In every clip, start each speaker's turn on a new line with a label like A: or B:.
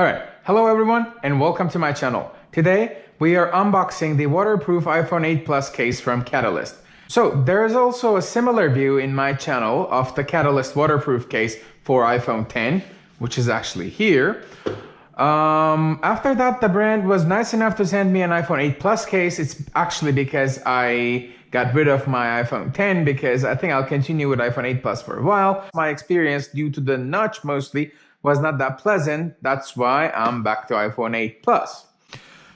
A: Alright, hello everyone and welcome to my channel. Today we are unboxing the waterproof iPhone 8 Plus case from Catalyst. So there is also a similar view in my channel of the Catalyst waterproof case for iPhone 10, which is actually here. After that, the brand was nice enough to send me an iPhone 8 Plus case. It's actually because I got rid of my iPhone 10 because I think I'll continue with iPhone 8 Plus for a while. My experience, due to the notch mostly, was not that pleasant. That's why I'm back to iPhone 8 Plus.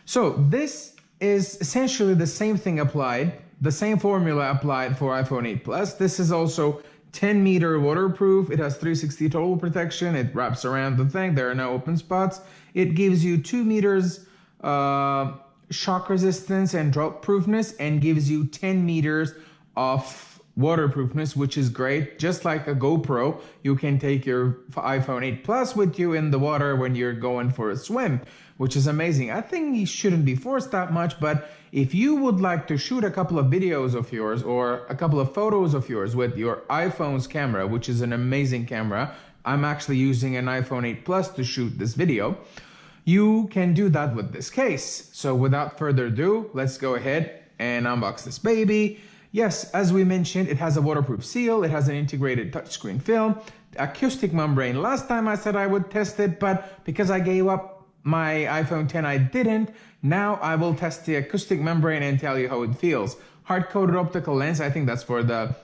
A: So this is essentially the same thing applied, the same formula applied for iPhone 8 Plus. This is also 10-meter waterproof. It has 360 total protection. It wraps around the thing. There are no open spots. It gives you 2 meters shock resistance and drop proofness, and gives you 10 meters of waterproofness, which is great. Just like a GoPro, you can take your iPhone 8 Plus with you in the water when you're going for a swim, which is amazing. I think you shouldn't be forced that much, but if you would like to shoot a couple of videos of yours or a couple of photos of yours with your iPhone's camera, which is an amazing camera, I'm actually using an iPhone 8 Plus to shoot this video, you can do that with this case. So without further ado, let's go ahead and unbox this baby. Yes, as we mentioned, it has a waterproof seal. It has an integrated touchscreen film, acoustic membrane. Last time I said I would test it, but because I gave up my iPhone 10, I didn't. Now I will test the acoustic membrane and tell you how it feels. Hard-coated optical lens, I think that's for the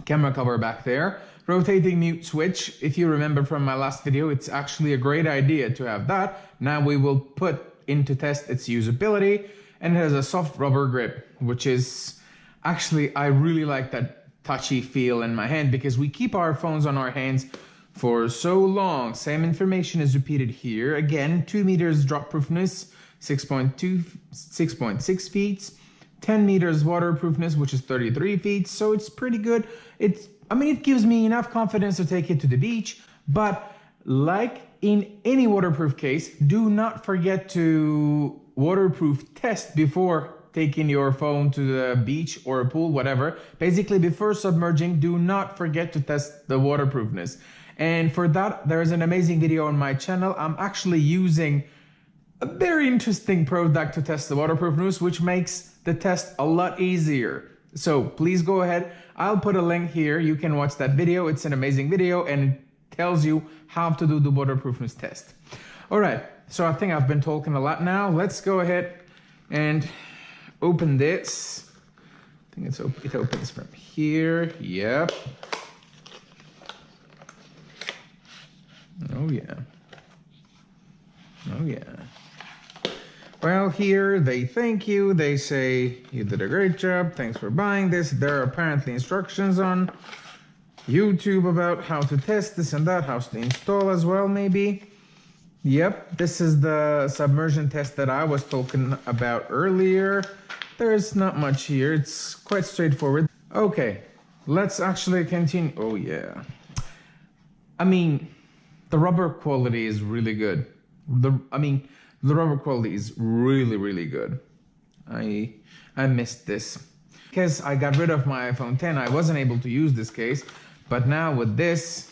A: camera cover back there. Rotating mute switch. If you remember from my last video, it's actually a great idea to have that. Now we will put into test its usability. And it has a soft rubber grip, which is... Actually, I really like that touchy feel in my hand because we keep our phones on our hands for so long. Same information is repeated here. Again, 2 meters drop proofness, 6.6 feet, 10 meters waterproofness, which is 33 feet. So it's pretty good. It gives me enough confidence to take it to the beach. But like in any waterproof case, do not forget to waterproof test before taking your phone to the beach or a pool, whatever. Basically, before submerging, do not forget to test the waterproofness. And for that, there is an amazing video on my channel. I'm actually using a very interesting product to test the waterproofness, which makes the test a lot easier. So please go ahead. I'll put a link here. You can watch that video. It's an amazing video and it tells you how to do the waterproofness test. All right, so I think I've been talking a lot now. Let's go ahead and open this. I think it opens from here. Yep. Oh yeah. Oh yeah. Well, here they thank you. They say you did a great job. Thanks for buying this. There are apparently instructions on YouTube about how to test this and that, how to install as well, maybe. Yep, this is the submersion test that I was talking about earlier. There's not much here. It's quite straightforward. Okay, let's actually continue. Oh yeah. The rubber quality is really good. The rubber quality is really, really good. I missed this. Because I got rid of my iPhone 10, I wasn't able to use this case. But now with this,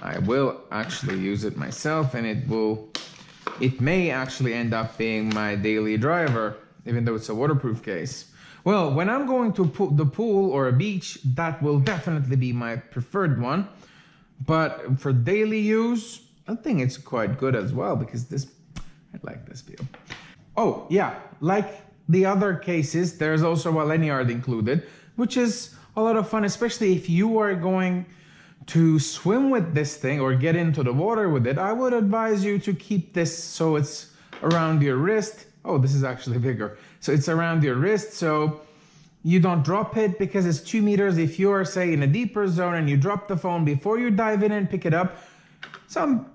A: I will actually use it myself, and it may actually end up being my daily driver, even though it's a waterproof case. Well, when I'm going to the pool or a beach, that will definitely be my preferred one. But for daily use, I think it's quite good as well because I like this feel. Oh yeah, like the other cases, there's also a lanyard included, which is a lot of fun, especially if you are going to swim with this thing or get into the water with it. I would advise you to keep this so it's around your wrist. Oh, this is actually bigger. So it's around your wrist so you don't drop it because it's 2 meters. If you are, say, in a deeper zone and you drop the phone before you dive in and pick it up,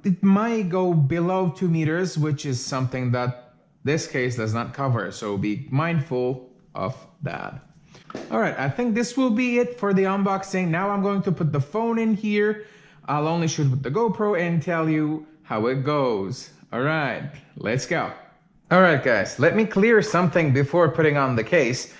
A: it might go below 2 meters, which is something that this case does not cover. So be mindful of that. All right, I think this will be it for the unboxing. Now I'm going to put the phone in here. I'll only shoot with the GoPro and tell you how it goes. All right, let's go. All right, guys, let me clear something before putting on the case.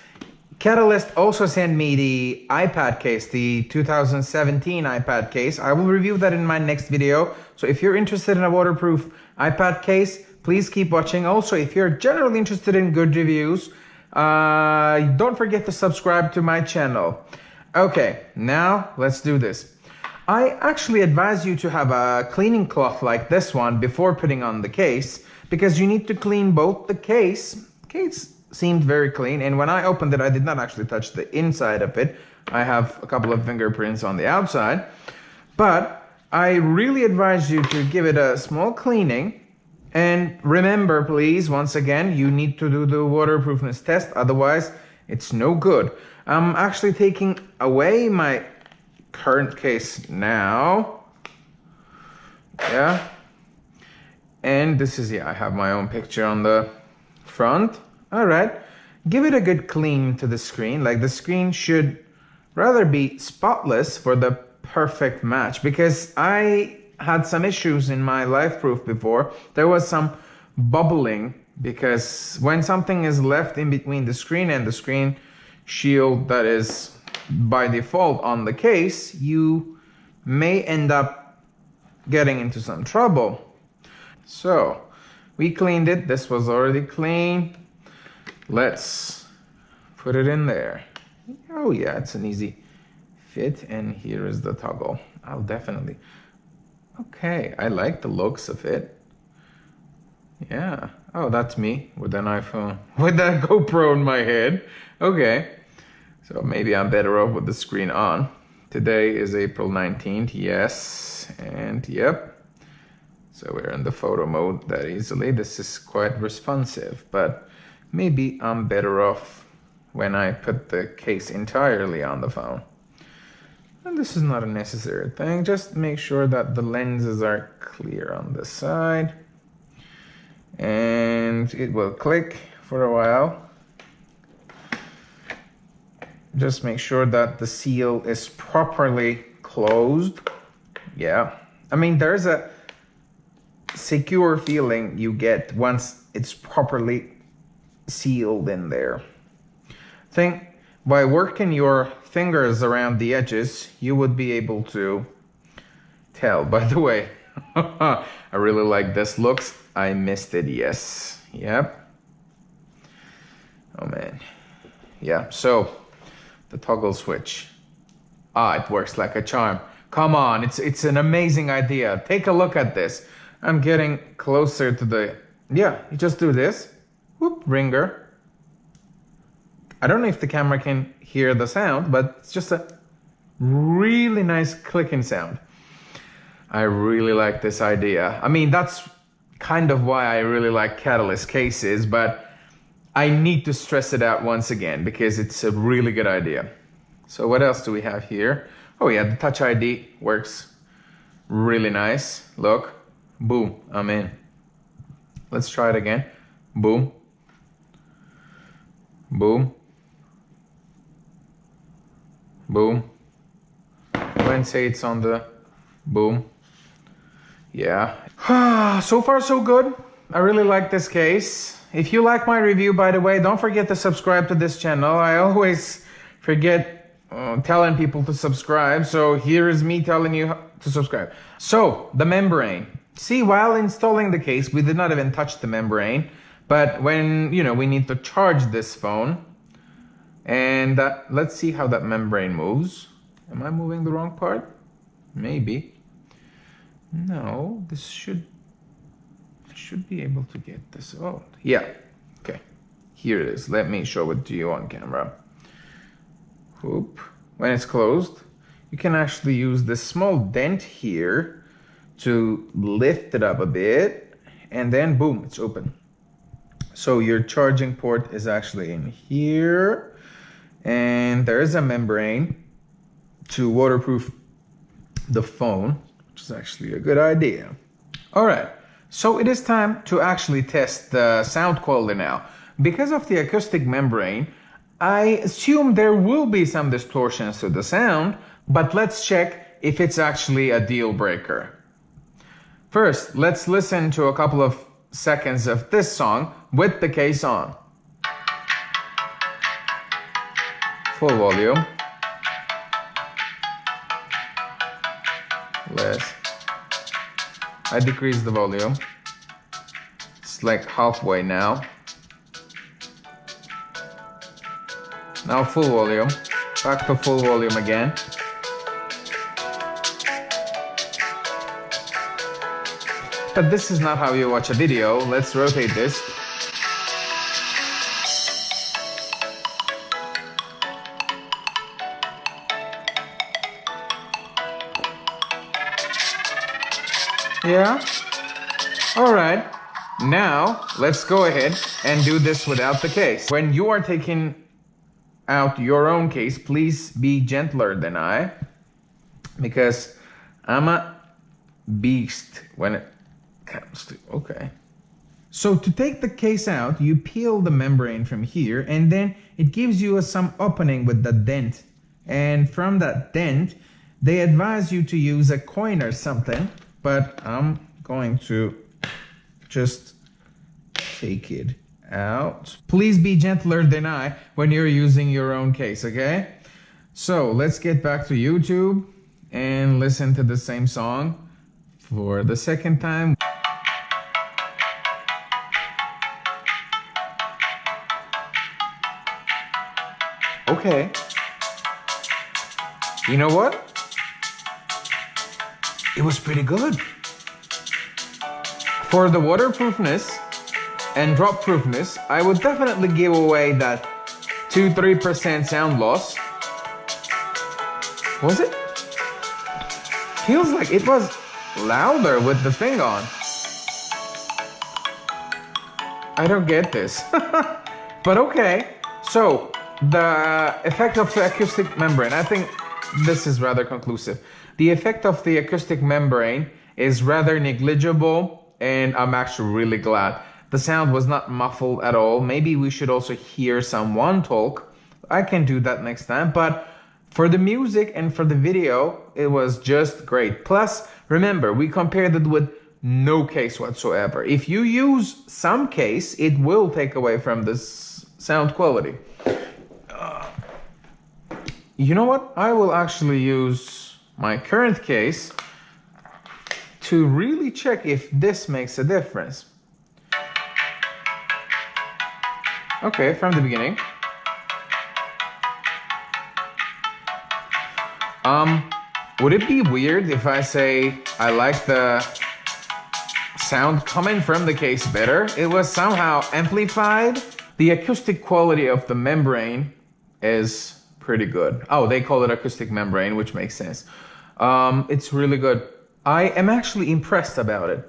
A: Catalyst also sent me the iPad case, the 2017 iPad case. I will review that in my next video. So if you're interested in a waterproof iPad case, please keep watching. Also, if you're generally interested in good reviews, don't forget to subscribe to my channel. Okay, now let's do this. I actually advise you to have a cleaning cloth like this one before putting on the case, because you need to clean both the case. Case seemed very clean, and when I opened it, I did not actually touch the inside of it. I have a couple of fingerprints on the outside, but I really advise you to give it a small cleaning. And remember, please, once again, you need to do the waterproofness test, otherwise it's no good. I'm actually taking away my current case now. Yeah. And this is, I have my own picture on the front. All right. Give it a good clean to the screen. Like, the screen should rather be spotless for the perfect match, because I had some issues in my LifeProof before. There was some bubbling, because when something is left in between the screen and the screen shield that is by default on the case, you may end up getting into some trouble. So we cleaned it. This was already clean. Let's put it in there. Oh yeah, it's an easy fit, and here is the toggle. I'll definitely. Okay, I like the looks of it. Yeah. Oh, that's me with an iPhone, with that GoPro in my head. Okay. So maybe I'm better off with the screen on. Today is April 19th. Yes. And yep. So we're in the photo mode that easily. This is quite responsive, but maybe I'm better off when I put the case entirely on the phone. And this is not a necessary thing. Just make sure that the lenses are clear on the side. And it will click for a while. Just make sure that the seal is properly closed. Yeah. I mean, there's a secure feeling you get once it's properly sealed in there. I think by working your fingers around the edges, you would be able to tell. By the way, I really like this looks. I missed it, yes. Yep. Oh man. Yeah, so the toggle switch. It works like a charm. Come on, it's an amazing idea. Take a look at this. I'm getting closer to the, yeah, you just do this. Whoop, ringer. I don't know if the camera can hear the sound, but it's just a really nice clicking sound. I really like this idea. I mean, that's kind of why I really like Catalyst cases, but I need to stress it out once again because it's a really good idea. So what else do we have here? Oh yeah, the Touch ID works really nice. Look, boom, I'm in. Let's try it again. Boom. Boom. Boom. When say it's on the boom. Yeah. So far so good. I really like this case. If you like my review, by the way, don't forget to subscribe to this channel. I always forget telling people to subscribe. So here is me telling you to subscribe. So the membrane. See, while installing the case, we did not even touch the membrane. But when, we need to charge this phone. And let's see how that membrane moves. Am I moving the wrong part? Maybe. No, I should be able to get this out. Yeah, okay. Here it is. Let me show it to you on camera. Whoop. When it's closed, you can actually use this small dent here to lift it up a bit. And then boom, it's open. So your charging port is actually in here. And there is a membrane to waterproof the phone, which is actually a good idea. All right, so it is time to actually test the sound quality now. Because of the acoustic membrane, I assume there will be some distortions to the sound, but let's check if it's actually a deal breaker. First, let's listen to a couple of seconds of this song with the case on. full volume. Less. I decrease the volume. It's like halfway now. Now full volume. Back to full volume again. But this is not how you watch a video. Let's rotate this. Yeah? Alright. Now, let's go ahead and do this without the case. When you are taking out your own case, please be gentler than I, because I'm a beast when it comes to, okay. So to take the case out, you peel the membrane from here, and then it gives you some opening with the dent. And from that dent, they advise you to use a coin or something, but I'm going to just take it out. Please be gentler than I when you're using your own case, okay? So let's get back to YouTube and listen to the same song for the second time. Okay. You know what? It was pretty good. For the waterproofness and drop proofness, I would definitely give away that 2-3% sound loss. Was it? Feels like it was louder with the thing on. I don't get this. But okay. So the effect of the acoustic membrane, I think this is rather conclusive. The effect of the acoustic membrane is rather negligible, and I'm actually really glad. The sound was not muffled at all. Maybe we should also hear someone talk. I can do that next time, but for the music and for the video, it was just great. Plus, remember, we compared it with no case whatsoever. If you use some case, it will take away from this sound quality. You know what? I will actually use my current case to really check if this makes a difference. Okay, from the beginning. Would it be weird if I say I like the sound coming from the case better? It was somehow amplified. The acoustic quality of the membrane is pretty good. Oh, they call it acoustic membrane, which makes sense. It's really good. I am actually impressed about it.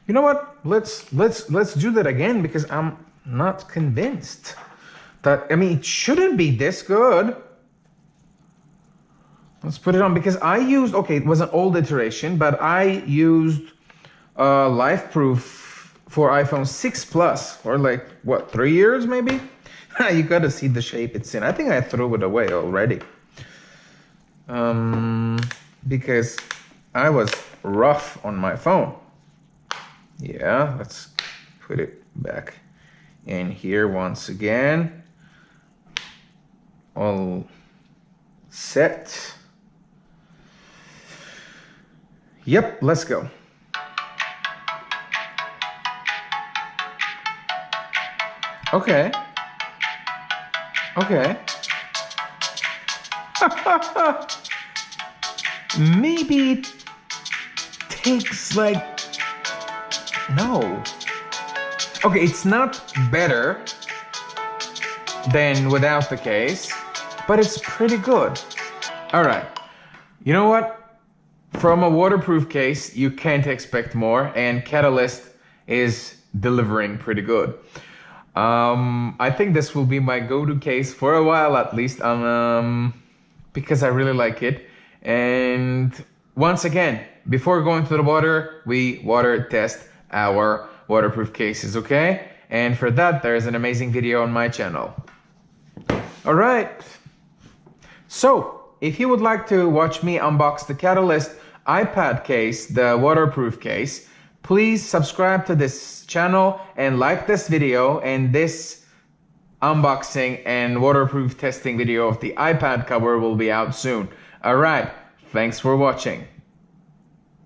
A: You know what? Let's do that again, because I'm not convinced that, I mean, it shouldn't be this good. Let's put it on, because I used, okay, it was an old iteration, but I used LifeProof for iPhone 6 Plus for like, what, 3 years maybe? You gotta see the shape it's in. I think I threw it away already. Because I was rough on my phone. Yeah, let's put it back in here once again. All set. Yep, let's go. Okay. Okay. Maybe it takes like, no. Okay, it's not better than without the case, but it's pretty good. All right. You know what? From a waterproof case, you can't expect more, and Catalyst is delivering pretty good. I think this will be my go-to case for a while at least, because I really like it. And once again, before going to the water, we water test our waterproof cases, okay? And for that, there's an amazing video on my channel. All right. So, if you would like to watch me unbox the Catalyst iPad case, the waterproof case, please subscribe to this channel and like this video, and this unboxing and waterproof testing video of the iPad cover will be out soon. Alright, thanks for watching.